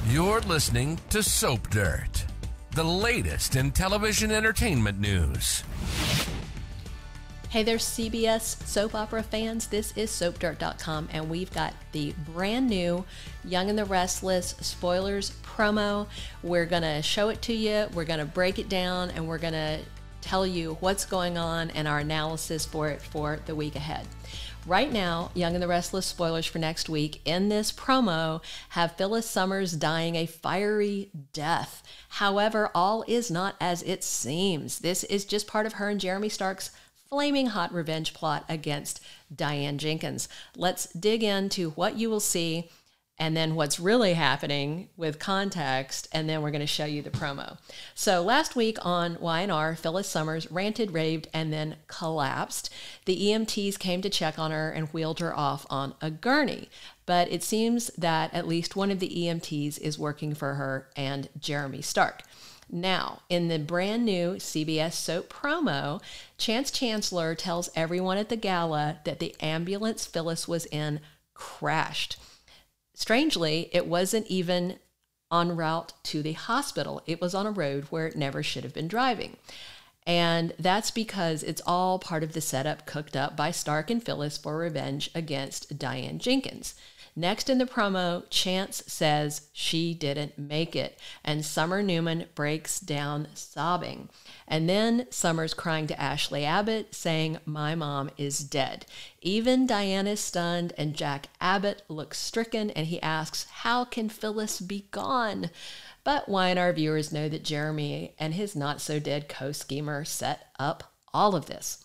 You're listening to Soap Dirt, the latest in television entertainment news. Hey there, CBS soap opera fans. This is SoapDirt.com, and we've got the brand new Young and the Restless spoilers promo. We're going to show it to you, we're going to break it down, and we're going to tell you what's going on and our analysis for it for the week ahead. Right now, Young and the Restless spoilers for next week in this promo have Phyllis Summers dying a fiery death. However, all is not as it seems. This is just part of her and Jeremy Stark's flaming hot revenge plot against Diane Jenkins. Let's dig into what you will see and then what's really happening with context, and then we're going to show you the promo. So last week on Y&R, Phyllis Summers ranted, raved, and then collapsed. The EMTs came to check on her and wheeled her off on a gurney. But it seems that at least one of the EMTs is working for her and Jeremy Stark. Now, in the brand new CBS soap promo, Chancellor tells everyone at the gala that the ambulance Phyllis was in crashed. Strangely, it wasn't even en route to the hospital. It was on a road where it never should have been driving. And that's because it's all part of the setup cooked up by Stark and Phyllis for revenge against Diane Jenkins. Next in the promo, Chance says she didn't make it, and Summer Newman breaks down sobbing. And then Summer's crying to Ashley Abbott, saying, "My mom is dead." Even Diane is stunned, and Jack Abbott looks stricken, and he asks, "How can Phyllis be gone?" But Y&R viewers know that Jeremy and his not-so-dead co-schemer set up all of this.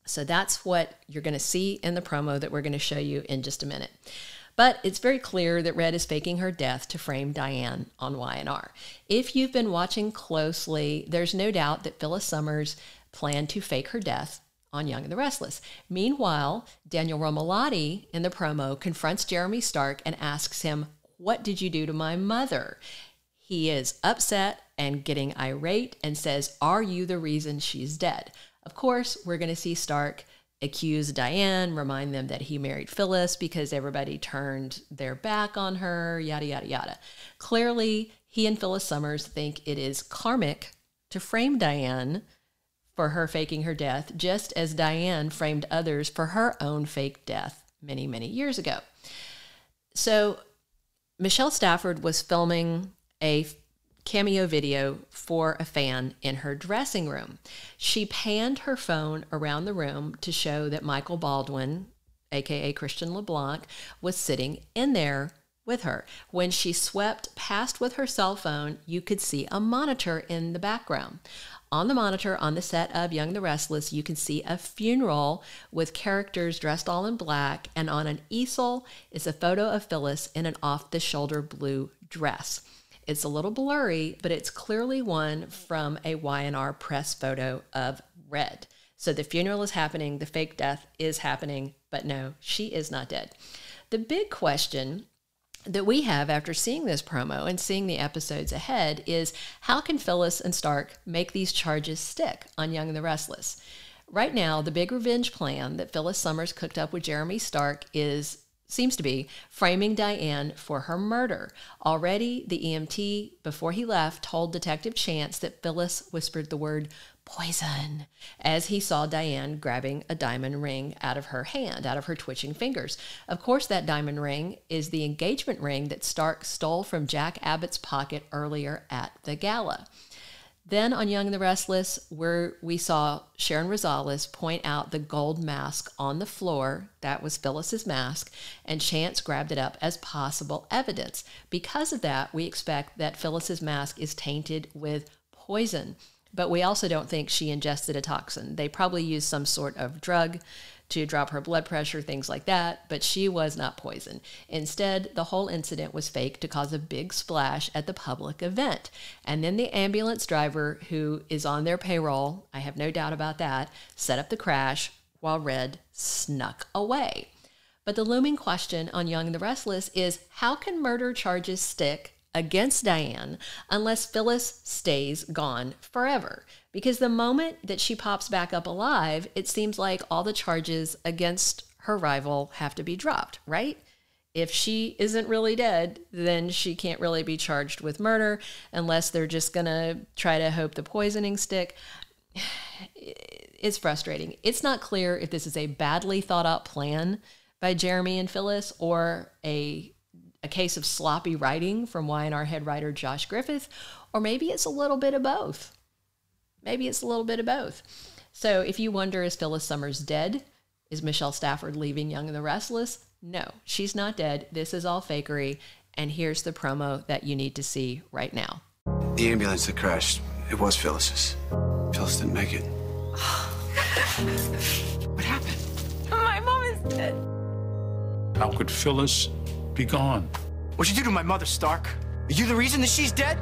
So that's what you're going to see in the promo that we're going to show you in just a minute. But it's very clear that Red is faking her death to frame Diane on Y&R. If you've been watching closely, there's no doubt that Phyllis Summers planned to fake her death on Young and the Restless. Meanwhile, Daniel Romalotti in the promo confronts Jeremy Stark and asks him, "What did you do to my mother?" He is upset and getting irate and says, "Are you the reason she's dead?" Of course, we're going to see Stark accuse Diane, remind them that he married Phyllis because everybody turned their back on her, yada, yada, yada. Clearly, he and Phyllis Summers think it is karmic to frame Diane for her faking her death, just as Diane framed others for her own fake death many, many years ago. So Michelle Stafford was filming a cameo video for a fan in her dressing room. She panned her phone around the room to show that Michael Baldwin, aka Christian LeBlanc, was sitting in there with her. When she swept past with her cell phone, you could see a monitor in the background. On the monitor on the set of Young and the Restless, you can see a funeral with characters dressed all in black, and on an easel is a photo of Phyllis in an off-the-shoulder blue dress. It's a little blurry, but it's clearly one from a Y&R press photo of Red. So the funeral is happening, the fake death is happening, but no, she is not dead. The big question that we have after seeing this promo and seeing the episodes ahead is, how can Phyllis and Stark make these charges stick on Young and the Restless? Right now, the big revenge plan that Phyllis Summers cooked up with Jeremy Stark seems to be framing Diane for her murder. Already, the EMT, before he left, told Detective Chance that Phyllis whispered the word poison as he saw Diane grabbing a diamond ring out of her hand, out of her twitching fingers. Of course, that diamond ring is the engagement ring that Stark stole from Jack Abbott's pocket earlier at the gala. Then on Young and the Restless, where we saw Sharon Rosales point out the gold mask on the floor, that was Phyllis's mask, and Chance grabbed it up as possible evidence. Because of that, we expect that Phyllis's mask is tainted with poison, but we also don't think she ingested a toxin. They probably used some sort of drug to drop her blood pressure, things like that, but she was not poisoned. Instead, the whole incident was fake to cause a big splash at the public event. And then the ambulance driver, who is on their payroll, I have no doubt about that, set up the crash while Red snuck away. But the looming question on Young and the Restless is, how can murder charges stick against Diane unless Phyllis stays gone forever? Because the moment that she pops back up alive, it seems like all the charges against her rival have to be dropped, right? if she isn't really dead, then she can't really be charged with murder unless they're just going to try to hope the poisoning stick. It's frustrating. It's not clear if this is a badly thought out plan by Jeremy and Phyllis or a case of sloppy writing from Y&R head writer Josh Griffith, or maybe it's a little bit of both. Maybe it's a little bit of both. So if you wonder, is Phyllis Summers dead? Is Michelle Stafford leaving Young and the Restless? No, she's not dead. This is all fakery. And here's the promo that you need to see right now. The ambulance that crashed, it was Phyllis's. Phyllis didn't make it. What happened? My mom is dead. How could Phyllis be gone? What'd you do to my mother, Stark? Are you the reason that she's dead?